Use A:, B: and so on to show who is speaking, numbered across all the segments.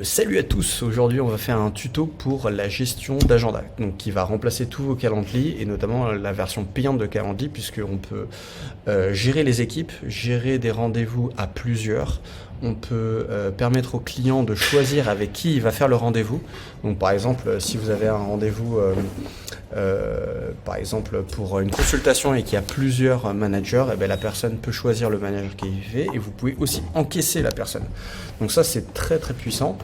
A: Salut à tous, aujourd'hui on va faire un tuto pour la gestion d'agenda, donc qui va remplacer tous vos Calendly et notamment la version payante de Calendly puisqu'on peut gérer les équipes, gérer des rendez-vous à plusieurs, on peut permettre au client de choisir avec qui il va faire le rendez-vous. Donc par exemple si vous avez un rendez-vous par exemple pour une consultation et qu'il y a plusieurs managers, et bien la personne peut choisir le manager qui fait et vous pouvez aussi encaisser la personne. Donc ça c'est très très puissant.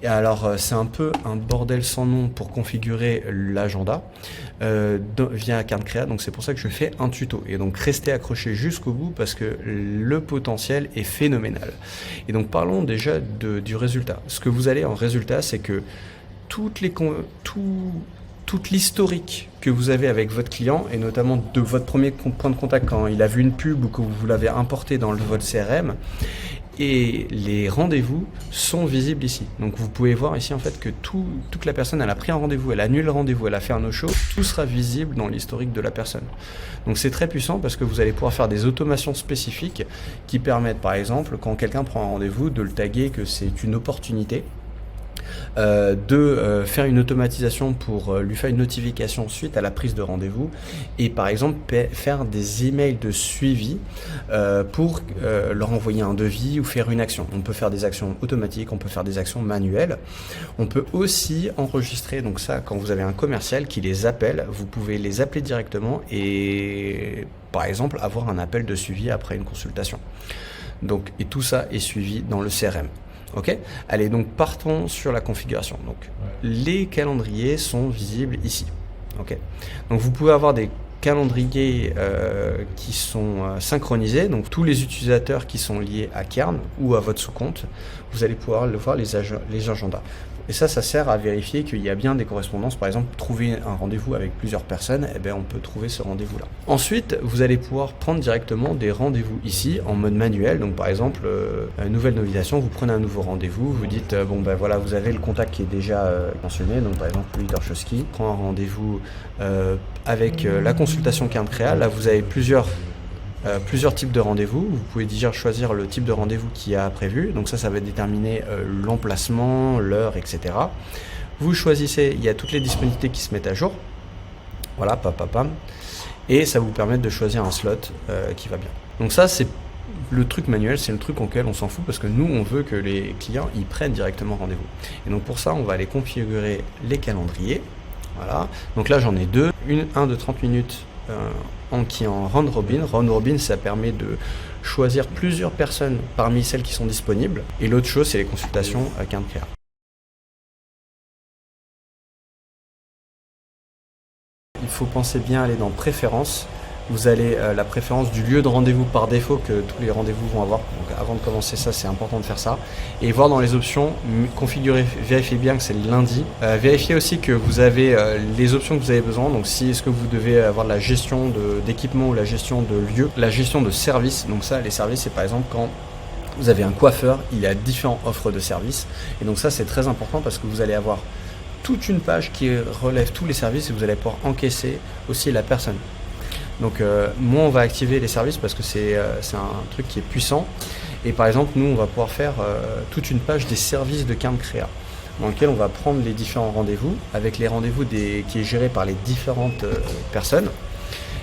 A: Et alors c'est un peu un bordel sans nom pour configurer l'agenda via CardCrea, donc c'est pour ça que je fais un tuto. Et donc restez accrochés jusqu'au bout parce que le potentiel est phénoménal. Et donc parlons déjà du résultat. Ce que vous allez en résultat, c'est que toute l'historique que vous avez avec votre client et notamment de votre premier point de contact quand il a vu une pub ou que vous l'avez importé dans votre CRM, et les rendez-vous sont visibles ici. Donc vous pouvez voir ici en fait que toute la personne, elle a pris un rendez-vous, elle a annulé le rendez-vous, elle a fait un no-show, tout sera visible dans l'historique de la personne. Donc c'est très puissant parce que vous allez pouvoir faire des automations spécifiques qui permettent par exemple quand quelqu'un prend un rendez-vous de le taguer que c'est une opportunité. Faire une automatisation pour lui faire une notification suite à la prise de rendez-vous et par exemple faire des emails de suivi pour leur envoyer un devis ou faire une action. On peut faire des actions automatiques, on peut faire des actions manuelles. On peut aussi enregistrer, donc ça quand vous avez un commercial qui les appelle, vous pouvez les appeler directement et par exemple avoir un appel de suivi après une consultation. Donc, et tout ça est suivi dans le CRM. Ok, allez, donc partons sur la configuration. Donc, les calendriers sont visibles ici. Ok, donc vous pouvez avoir des calendriers qui sont synchronisés. Donc, tous les utilisateurs qui sont liés à Kern ou à votre sous-compte, vous allez pouvoir le voir les agendas. Et ça sert à vérifier qu'il y a bien des correspondances. Par exemple, trouver un rendez-vous avec plusieurs personnes, eh bien, on peut trouver ce rendez-vous-là. Ensuite, vous allez pouvoir prendre directement des rendez-vous ici en mode manuel. Donc, par exemple, nouvelle notification, vous prenez un nouveau rendez-vous, vous dites, bon, ben voilà, vous avez le contact qui est déjà mentionné. Donc, par exemple, Louis Dorchowski prend un rendez-vous avec la consultation CardCrea. Là, vous avez plusieurs types de rendez-vous. Vous pouvez déjà choisir le type de rendez-vous qu'il y a prévu. Donc ça va déterminer l'emplacement, l'heure, etc. Vous choisissez, il y a toutes les disponibilités qui se mettent à jour. Voilà, pam. Et ça vous permet de choisir un slot qui va bien. Donc ça, c'est le truc manuel, c'est le truc auquel on s'en fout parce que nous, on veut que les clients, ils prennent directement rendez-vous. Et donc pour ça, on va aller configurer les calendriers. Voilà. Donc là, j'en ai deux. Un de 30 minutes qui est en round robin. Round robin, ça permet de choisir plusieurs personnes parmi celles qui sont disponibles. Et l'autre chose, c'est les consultations à CardCrea. Il faut penser bien à aller dans Préférences. Vous allez la préférence du lieu de rendez-vous par défaut que tous les rendez-vous vont avoir. Donc avant de commencer ça, c'est important de faire ça. Et voir dans les options, configurer, vérifiez bien que c'est le lundi. Vérifiez aussi que vous avez les options que vous avez besoin. Donc si est-ce que vous devez avoir la gestion d'équipement ou la gestion de lieu, la gestion de services. Donc ça, les services, c'est par exemple quand vous avez un coiffeur, il a différentes offres de services. Et donc ça, c'est très important parce que vous allez avoir toute une page qui relève tous les services et vous allez pouvoir encaisser aussi la personne. Donc moi on va activer les services parce que c'est un truc qui est puissant et par exemple nous on va pouvoir faire toute une page des services de CardCrea dans lequel on va prendre les différents rendez-vous avec les rendez-vous qui est géré par les différentes personnes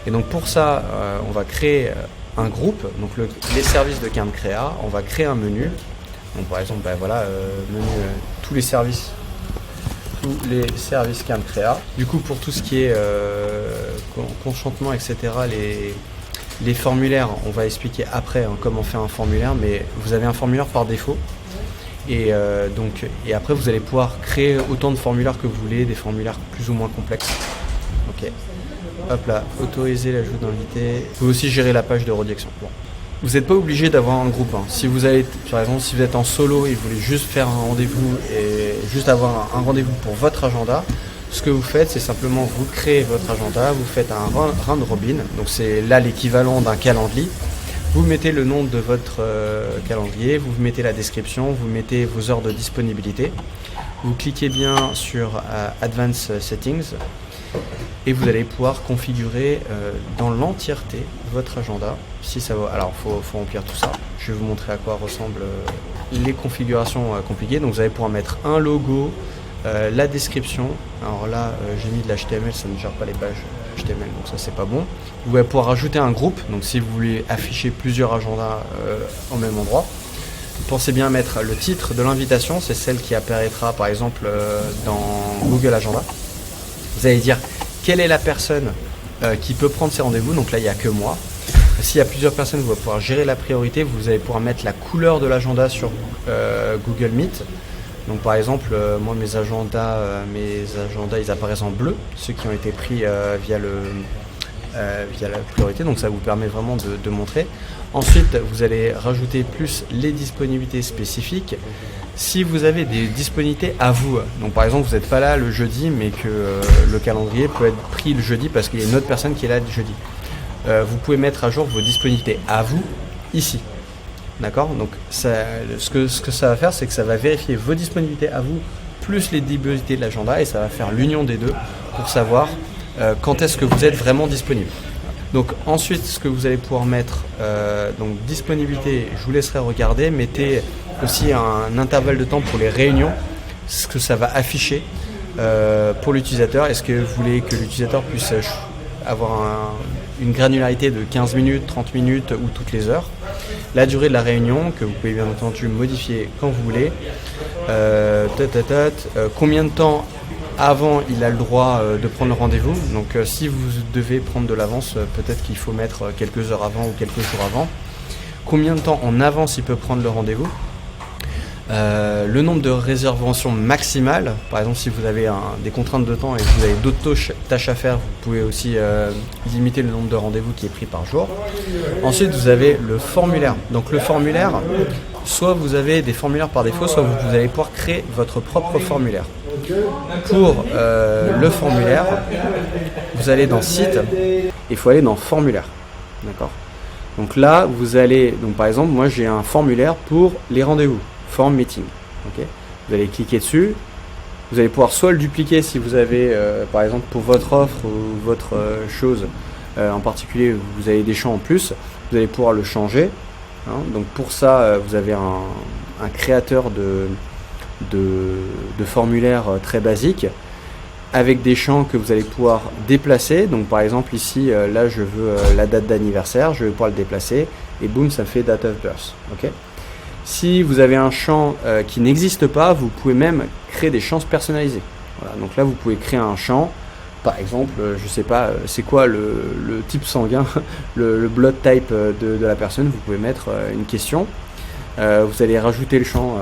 A: et donc pour ça on va créer un groupe, donc les services de CardCrea, on va créer un menu, donc par exemple menu tous les services CardCrea. Du coup, pour tout ce qui est consentement, etc., les formulaires, on va expliquer après comment faire un formulaire, mais vous avez un formulaire par défaut. Et après, vous allez pouvoir créer autant de formulaires que vous voulez, des formulaires plus ou moins complexes. Ok. Hop là, autoriser l'ajout d'invités. Vous pouvez aussi gérer la page de redirection. Bon. Vous n'êtes pas obligé d'avoir un groupe. Si vous avez, par exemple, si vous êtes en solo et vous voulez juste faire un rendez-vous et juste avoir un rendez-vous pour votre agenda, ce que vous faites, c'est simplement vous créez votre agenda, vous faites un round robin, donc c'est là l'équivalent d'un calendrier. Vous mettez le nom de votre calendrier, vous mettez la description, vous mettez vos heures de disponibilité. Vous cliquez bien sur Advanced Settings et vous allez pouvoir configurer dans l'entièreté votre agenda. Si ça va, alors faut remplir tout ça. Je vais vous montrer à quoi ressemble les configurations compliquées. Donc vous allez pouvoir mettre un logo, la description. Alors là, j'ai mis de l'HTML, ça ne gère pas les pages HTML, donc ça c'est pas bon. Vous allez pouvoir rajouter un groupe, donc si vous voulez afficher plusieurs agendas au même endroit. Pensez bien à mettre le titre de l'invitation, c'est celle qui apparaîtra par exemple dans Google Agenda. Vous allez dire quelle est la personne qui peut prendre ces rendez-vous, donc là il n'y a que moi. S'il y a plusieurs personnes, vous allez pouvoir gérer la priorité, vous allez pouvoir mettre la couleur de l'agenda sur Google Meet. Donc par exemple, moi mes agendas ils apparaissent en bleu, ceux qui ont été pris via la priorité, donc ça vous permet vraiment de montrer. Ensuite, vous allez rajouter plus les disponibilités spécifiques. Si vous avez des disponibilités à vous, donc par exemple vous n'êtes pas là le jeudi, mais que le calendrier peut être pris le jeudi parce qu'il y a une autre personne qui est là le jeudi. Vous pouvez mettre à jour vos disponibilités à vous ici. D'accord? Donc ce que ça va faire, c'est que ça va vérifier vos disponibilités à vous plus les disponibilités de l'agenda et ça va faire l'union des deux pour savoir quand est-ce que vous êtes vraiment disponible. Donc ensuite, ce que vous allez pouvoir mettre, donc disponibilité, je vous laisserai regarder, mettez aussi un intervalle de temps pour les réunions, ce que ça va afficher pour l'utilisateur. Est-ce que vous voulez que l'utilisateur puisse avoir une granularité de 15 minutes, 30 minutes ou toutes les heures. La durée de la réunion, que vous pouvez bien entendu modifier quand vous voulez. Combien de temps avant il a le droit de prendre le rendez-vous. Donc si vous devez prendre de l'avance, peut-être qu'il faut mettre quelques heures avant ou quelques jours avant. Combien de temps en avance il peut prendre le rendez-vous. Le nombre de réservations maximales, par exemple si vous avez des contraintes de temps et que vous avez d'autres tâches à faire, vous pouvez aussi limiter le nombre de rendez-vous qui est pris par jour. Ensuite vous avez le formulaire. Donc le formulaire, soit vous avez des formulaires par défaut, soit vous allez pouvoir créer votre propre formulaire. Pour le formulaire, vous allez dans site, il faut aller dans formulaire. D'accord. Donc là vous allez, donc par exemple moi j'ai un formulaire pour les rendez-vous. Form meeting. Okay. Vous allez cliquer dessus. Vous allez pouvoir soit le dupliquer si vous avez, par exemple, pour votre offre ou votre chose en particulier, vous avez des champs en plus. Vous allez pouvoir le changer. Hein. Donc pour ça, vous avez un créateur de formulaire très basique avec des champs que vous allez pouvoir déplacer. Donc par exemple ici, là je veux la date d'anniversaire, je vais pouvoir le déplacer et boum, ça fait date of birth. Okay. Si vous avez un champ qui n'existe pas, vous pouvez même créer des champs personnalisés. Voilà, donc là, vous pouvez créer un champ. Par exemple, je ne sais pas, c'est quoi le type sanguin, le blood type de la personne. Vous pouvez mettre une question. Vous allez rajouter le champ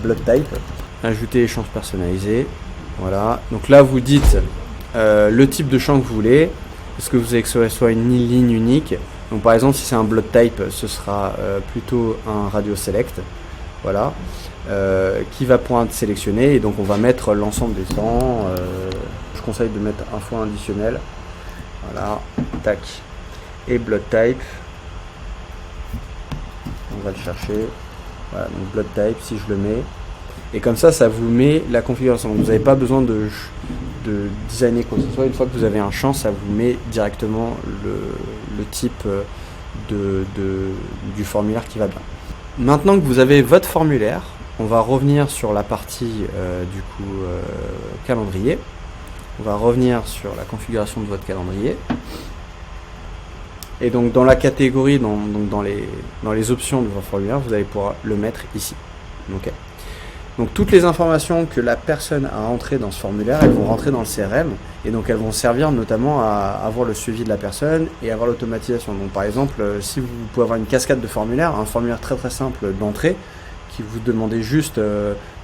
A: blood type, ajouter les champs personnalisés. Voilà. Donc là, vous dites le type de champ que vous voulez. Est-ce que vous voulez que ce soit une ligne unique? Donc par exemple si c'est un blood type, ce sera plutôt un radio select, voilà, qui va pouvoir être sélectionné et donc on va mettre l'ensemble des temps. Je conseille de mettre un fois additionnel, voilà, tac, et blood type, on va le chercher, voilà, donc blood type si je le mets, et comme ça vous met la configuration. Donc, vous n'avez pas besoin de designer quoi que ce soit. Une fois que vous avez un champ, ça vous met directement le type du formulaire qui va bien. Maintenant que vous avez votre formulaire, on va revenir sur la partie calendrier. On va revenir sur la configuration de votre calendrier. Et donc dans la catégorie, dans les options de votre formulaire, vous allez pouvoir le mettre ici. Okay. Donc toutes les informations que la personne a entrées dans ce formulaire, elles vont rentrer dans le CRM et donc elles vont servir notamment à avoir le suivi de la personne et avoir l'automatisation. Donc par exemple, si vous pouvez avoir une cascade de formulaires, un formulaire très très simple d'entrée qui vous demandez juste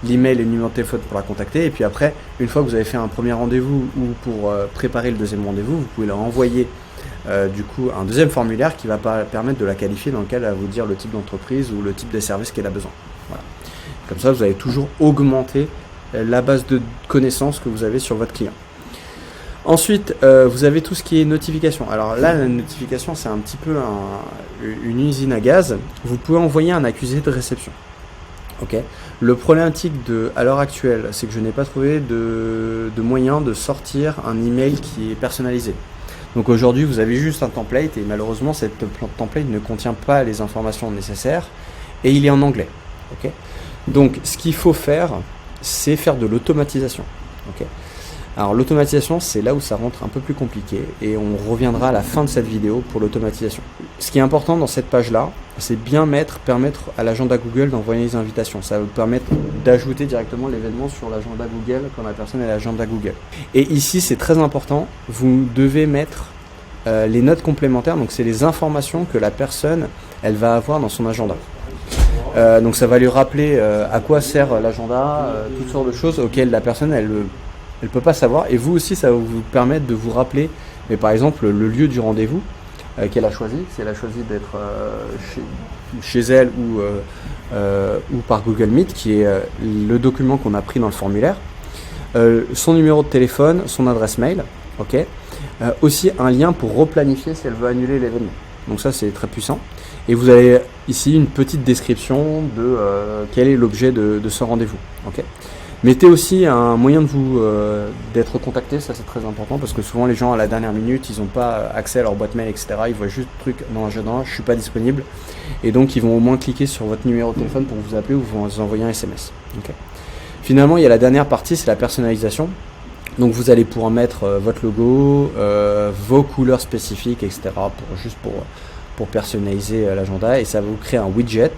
A: l'email et le numéro de téléphone pour la contacter et puis après, une fois que vous avez fait un premier rendez-vous ou pour préparer le deuxième rendez-vous, vous pouvez leur envoyer un deuxième formulaire qui va permettre de la qualifier dans lequel elle va vous dire le type d'entreprise ou le type de service qu'elle a besoin. Voilà. Comme ça, vous allez toujours augmenter la base de connaissances que vous avez sur votre client. Ensuite, vous avez tout ce qui est notification. Alors là, la notification, c'est un petit peu une usine à gaz. Vous pouvez envoyer un accusé de réception. Okay. Le problématique à l'heure actuelle, c'est que je n'ai pas trouvé de moyen de sortir un email qui est personnalisé. Donc aujourd'hui, vous avez juste un template et malheureusement, cette template ne contient pas les informations nécessaires et il est en anglais. Okay. Donc ce qu'il faut faire, c'est faire de l'automatisation. Okay. Alors l'automatisation, c'est là où ça rentre un peu plus compliqué et on reviendra à la fin de cette vidéo pour l'automatisation. Ce qui est important dans cette page-là, c'est bien permettre à l'agenda Google d'envoyer les invitations. Ça va vous permettre d'ajouter directement l'événement sur l'agenda Google quand la personne est à l'agenda Google. Et ici, c'est très important, vous devez mettre les notes complémentaires, donc c'est les informations que la personne, elle va avoir dans son agenda. Donc ça va lui rappeler à quoi sert l'agenda, toutes sortes de choses auxquelles la personne, elle peut pas savoir. Et vous aussi, ça va vous permettre de vous rappeler, mais par exemple, le lieu du rendez-vous qu'elle a choisi. Si elle a choisi d'être chez elle ou par Google Meet, qui est le document qu'on a pris dans le formulaire. Son numéro de téléphone, son adresse mail. Ok. Aussi un lien pour replanifier si elle veut annuler l'événement. Donc ça, c'est très puissant. Et vous avez ici une petite description de quel est l'objet de ce rendez-vous. Okay. Mettez aussi un moyen de vous d'être contacté, ça c'est très important parce que souvent les gens à la dernière minute, ils n'ont pas accès à leur boîte mail, etc. Ils voient juste le truc dans l'agenda, je suis pas disponible. Et donc ils vont au moins cliquer sur votre numéro de téléphone pour vous appeler ou vous envoyer un SMS. Okay. Finalement, il y a la dernière partie, c'est la personnalisation. Donc vous allez pouvoir mettre votre logo, vos couleurs spécifiques, etc. pour personnaliser l'agenda, et ça va vous créer un widget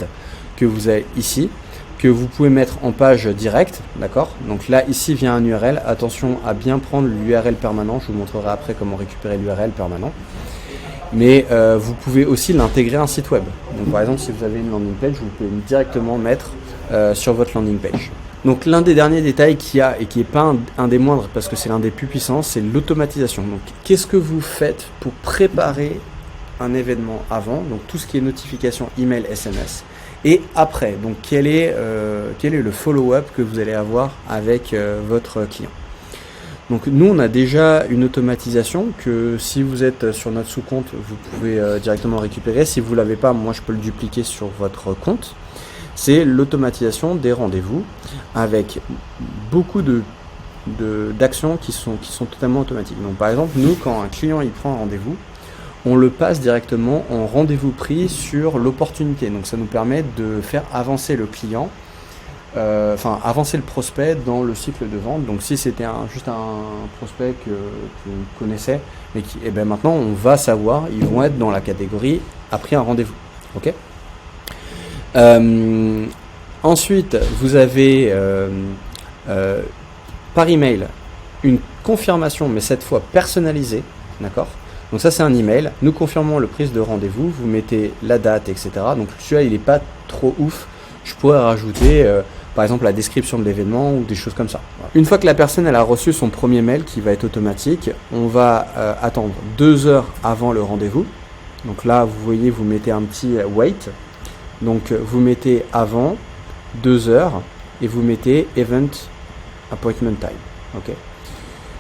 A: que vous avez ici, que vous pouvez mettre en page directe, d'accord? Donc là, ici vient un URL, attention à bien prendre l'URL permanent, je vous montrerai après comment récupérer l'URL permanent. Mais vous pouvez aussi l'intégrer à un site web. Donc par exemple, si vous avez une landing page, vous pouvez directement mettre sur votre landing page. Donc l'un des derniers détails qu'il y a, et qui n'est pas un des moindres, parce que c'est l'un des plus puissants, c'est l'automatisation. Donc qu'est-ce que vous faites pour préparer un événement avant, donc tout ce qui est notification, email, SMS, et après, donc quel est le follow-up que vous allez avoir avec votre client. Donc nous, on a déjà une automatisation que si vous êtes sur notre sous-compte, vous pouvez directement récupérer. Si vous ne l'avez pas, moi je peux le dupliquer sur votre compte. C'est l'automatisation des rendez-vous avec beaucoup d'actions qui sont totalement automatiques. Donc par exemple, nous, quand un client il prend un rendez-vous, on le passe directement en rendez-vous pris sur l'opportunité. Donc ça nous permet de faire avancer le client, avancer le prospect dans le cycle de vente. Donc si c'était juste un prospect qu'on connaissait, mais maintenant on va savoir, ils vont être dans la catégorie « a pris un rendez-vous ». Okay. Ensuite, vous avez par email une confirmation, mais cette fois personnalisée, d'accord? Donc ça c'est un email, nous confirmons le prise de rendez-vous, vous mettez la date, etc. Donc celui-là il n'est pas trop ouf, je pourrais rajouter par exemple la description de l'événement ou des choses comme ça. Voilà. Une fois que la personne elle a reçu son premier mail qui va être automatique, on va attendre 2 heures avant le rendez-vous. Donc là vous voyez, vous mettez un petit wait. Donc vous mettez avant 2 heures et vous mettez event appointment time. Okay.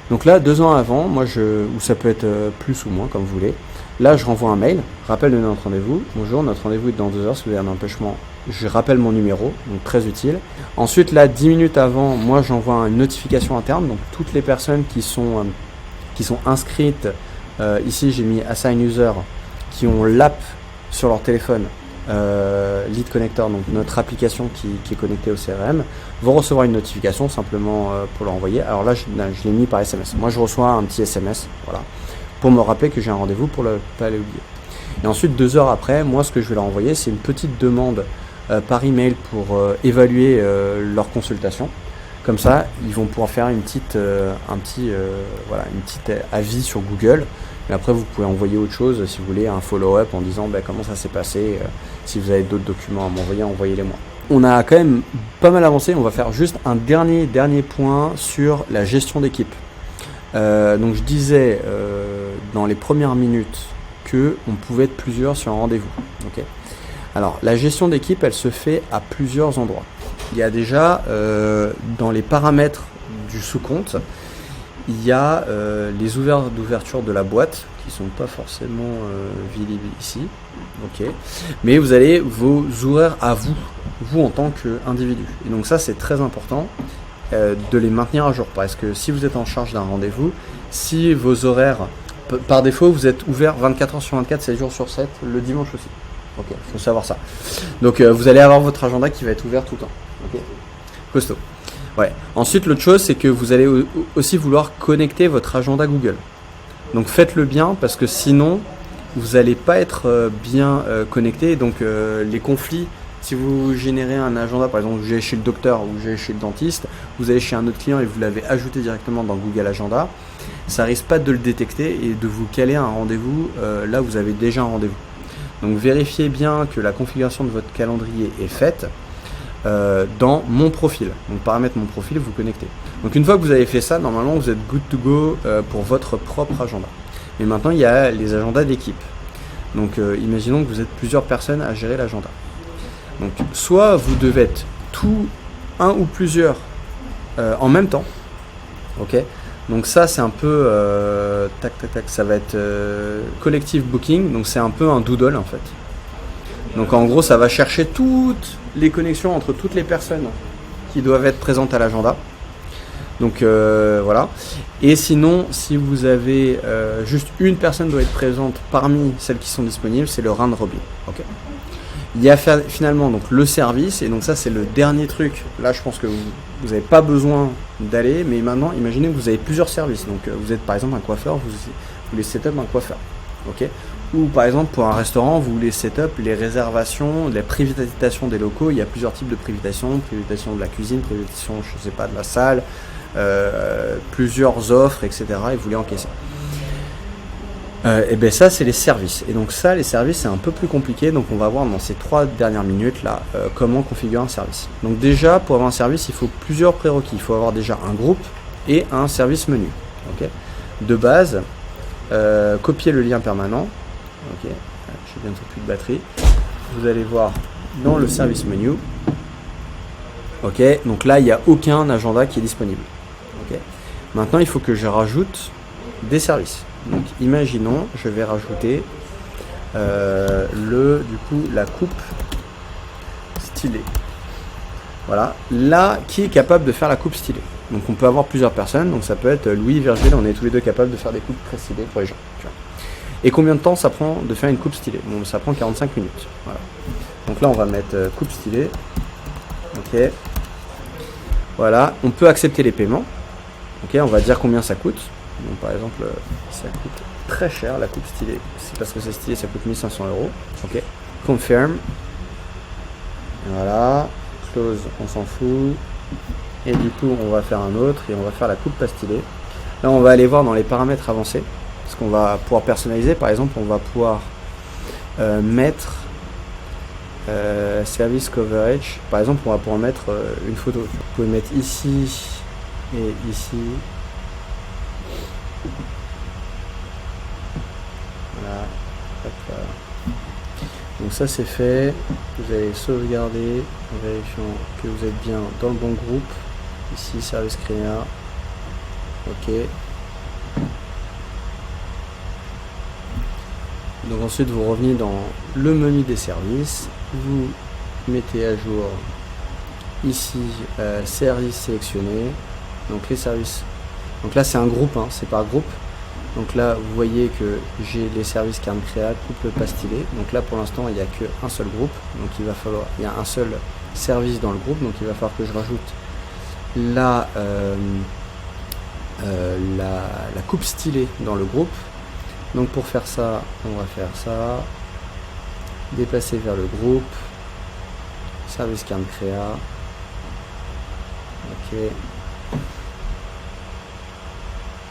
A: Donc là 2 ans avant, ou ça peut être plus ou moins comme vous voulez. Là je renvoie un mail, rappel de notre rendez-vous. Bonjour, notre rendez-vous est dans 2 heures, si vous avez un empêchement, je rappelle mon numéro, donc très utile. Ensuite là 10 minutes avant, moi j'envoie une notification interne, donc toutes les personnes qui sont inscrites, ici j'ai mis assign user, qui ont l'app sur leur téléphone, Lead Connector, donc notre application qui est connectée au CRM, vont recevoir une notification simplement pour leur envoyer. Alors là, je l'ai mis par SMS. Moi, je reçois un petit SMS, voilà, pour me rappeler que j'ai un rendez-vous pour ne pas l'oublier. Et ensuite, 2 heures après, moi, ce que je vais leur envoyer, c'est une petite demande par email pour évaluer leur consultation. Comme ça, ils vont pouvoir faire un petit avis sur Google. Et après, vous pouvez envoyer autre chose, si vous voulez, un follow-up en disant comment ça s'est passé. Si vous avez d'autres documents à m'envoyer, envoyez-les-moi. On a quand même pas mal avancé. On va faire juste un dernier point sur la gestion d'équipe. Donc je disais dans les premières minutes qu'on pouvait être plusieurs sur un rendez-vous. Okay. Alors la gestion d'équipe, elle se fait à plusieurs endroits. Il y a déjà dans les paramètres du sous-compte, il y a les horaires d'ouverture de la boîte qui sont pas forcément visibles ici, ok. Mais vous avez vos horaires à vous en tant qu'individu. Et donc ça c'est très important de les maintenir à jour, parce que si vous êtes en charge d'un rendez-vous, si vos horaires, par défaut vous êtes ouvert 24 heures sur 24, 7 jours sur 7, le dimanche aussi. Ok, faut savoir ça. Donc vous allez avoir votre agenda qui va être ouvert tout le temps. Ok, costaud. Ouais. Ensuite, l'autre chose, c'est que vous allez aussi vouloir connecter votre agenda Google. Donc faites-le bien parce que sinon, vous n'allez pas être bien connecté. Donc les conflits, si vous générez un agenda, par exemple, vous allez chez le docteur ou vous allez chez le dentiste, vous allez chez un autre client et vous l'avez ajouté directement dans Google Agenda, ça risque pas de le détecter et de vous caler un rendez-vous là où vous avez déjà un rendez-vous. Donc vérifiez bien que la configuration de votre calendrier est faite dans mon profil. Donc paramètre mon profil, vous connectez. Donc une fois que vous avez fait ça, normalement vous êtes good to go pour votre propre agenda. Mais maintenant il y a les agendas d'équipe. Donc imaginons que vous êtes plusieurs personnes à gérer l'agenda. Donc soit vous devez être un ou plusieurs en même temps. Ok. Donc ça c'est un peu ça va être collective booking. Donc c'est un peu un doodle en fait. Donc en gros ça va chercher toutes les connexions entre toutes les personnes qui doivent être présentes à l'agenda. Donc voilà. Et sinon, si vous avez juste une personne doit être présente parmi celles qui sont disponibles, c'est le round robin. Okay. Il y a finalement donc le service, et donc ça c'est le dernier truc. Là je pense que vous n'avez pas besoin d'aller, mais maintenant imaginez que vous avez plusieurs services. Donc vous êtes par exemple un coiffeur, vous voulez setup un coiffeur. Ok. Ou par exemple pour un restaurant, vous voulez setup les réservations, la privatisation des locaux. Il y a plusieurs types de privatisation de la cuisine, privatisation, je sais pas, de la salle, plusieurs offres, etc. Et vous voulez encaisser. Et bien ça c'est les services. Et donc ça les services c'est un peu plus compliqué. Donc on va voir dans ces 3 dernières minutes là comment configurer un service. Donc déjà pour avoir un service il faut plusieurs prérequis. Il faut avoir déjà un groupe et un service menu. Okay. De base, copier le lien permanent. Ok, j'ai bientôt plus de batterie. Vous allez voir dans le service menu. Ok, donc là il n'y a aucun agenda qui est disponible. Ok. Maintenant il faut que je rajoute des services. Donc imaginons, je vais rajouter la coupe stylée. Voilà, là qui est capable de faire la coupe stylée. Donc on peut avoir plusieurs personnes, donc ça peut être Louis, Virgile, on est tous les deux capables de faire des coupes très stylées pour les gens. Et combien de temps ça prend de faire une coupe stylée? Bon, ça prend 45 minutes. Voilà. Donc là, on va mettre coupe stylée. Ok. Voilà. On peut accepter les paiements. Ok. On va dire combien ça coûte. Donc par exemple, ça coûte très cher la coupe stylée. C'est parce que c'est stylé, ça coûte 1500 €. Ok. Confirm. Voilà. Close, on s'en fout. Et du coup, on va faire un autre et on va faire la coupe pas stylée. Là, on va aller voir dans les paramètres avancés. Parce qu'on va pouvoir personnaliser, par exemple, on va pouvoir mettre service coverage. Par exemple, on va pouvoir mettre une photo. Vous pouvez mettre ici et ici. Voilà. Hop là. Donc ça c'est fait. Vous allez sauvegarder en vérifiant que vous êtes bien dans le bon groupe. Ici, service créa. Ok. Donc ensuite vous revenez dans le menu des services, vous mettez à jour ici services sélectionnés, donc les services, donc là c'est un groupe, hein, c'est par groupe, donc là vous voyez que j'ai les services Carne Créa, coupe pas stylé, donc là pour l'instant il n'y a qu'un seul groupe, donc il y a un seul service dans le groupe, donc il va falloir que je rajoute la coupe stylée dans le groupe. Donc pour faire ça, on va faire ça, déplacer vers le groupe, service Carne Créa, ok.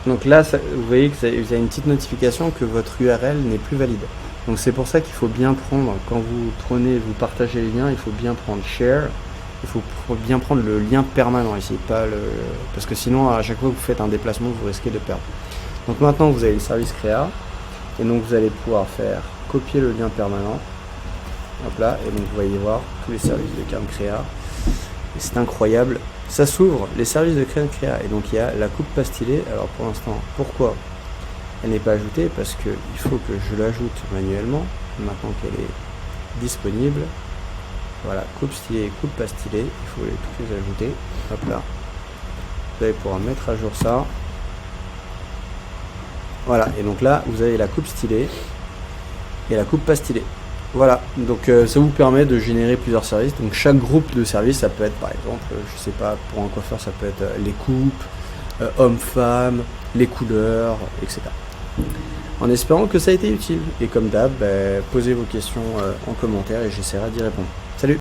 A: Donc là, vous voyez que vous avez une petite notification que votre URL n'est plus valide. Donc c'est pour ça qu'il faut bien prendre, quand vous partagez les liens, il faut bien prendre share, il faut bien prendre le lien permanent ici, parce que sinon à chaque fois que vous faites un déplacement, vous risquez de perdre. Donc maintenant vous avez le service créa. Et donc vous allez pouvoir faire copier le lien permanent. Hop là, et donc vous voyez voir tous les services de Carne Créa. Et c'est incroyable. Ça s'ouvre, les services de Carne Créa. Et donc il y a la coupe pas stylée. Alors pour l'instant, pourquoi elle n'est pas ajoutée? Parce qu'il faut que je l'ajoute manuellement, maintenant qu'elle est disponible. Voilà, coupe stylée et coupe pas stylée. Il faut toutes les ajouter. Hop là. Vous allez pouvoir mettre à jour ça. Voilà, et donc là, vous avez la coupe stylée et la coupe pas stylée. Voilà, donc ça vous permet de générer plusieurs services. Donc chaque groupe de services, ça peut être par exemple, je sais pas, pour un coiffeur, ça peut être les coupes, hommes-femmes, les couleurs, etc. En espérant que ça a été utile. Et comme d'hab, posez vos questions en commentaire et j'essaierai d'y répondre. Salut!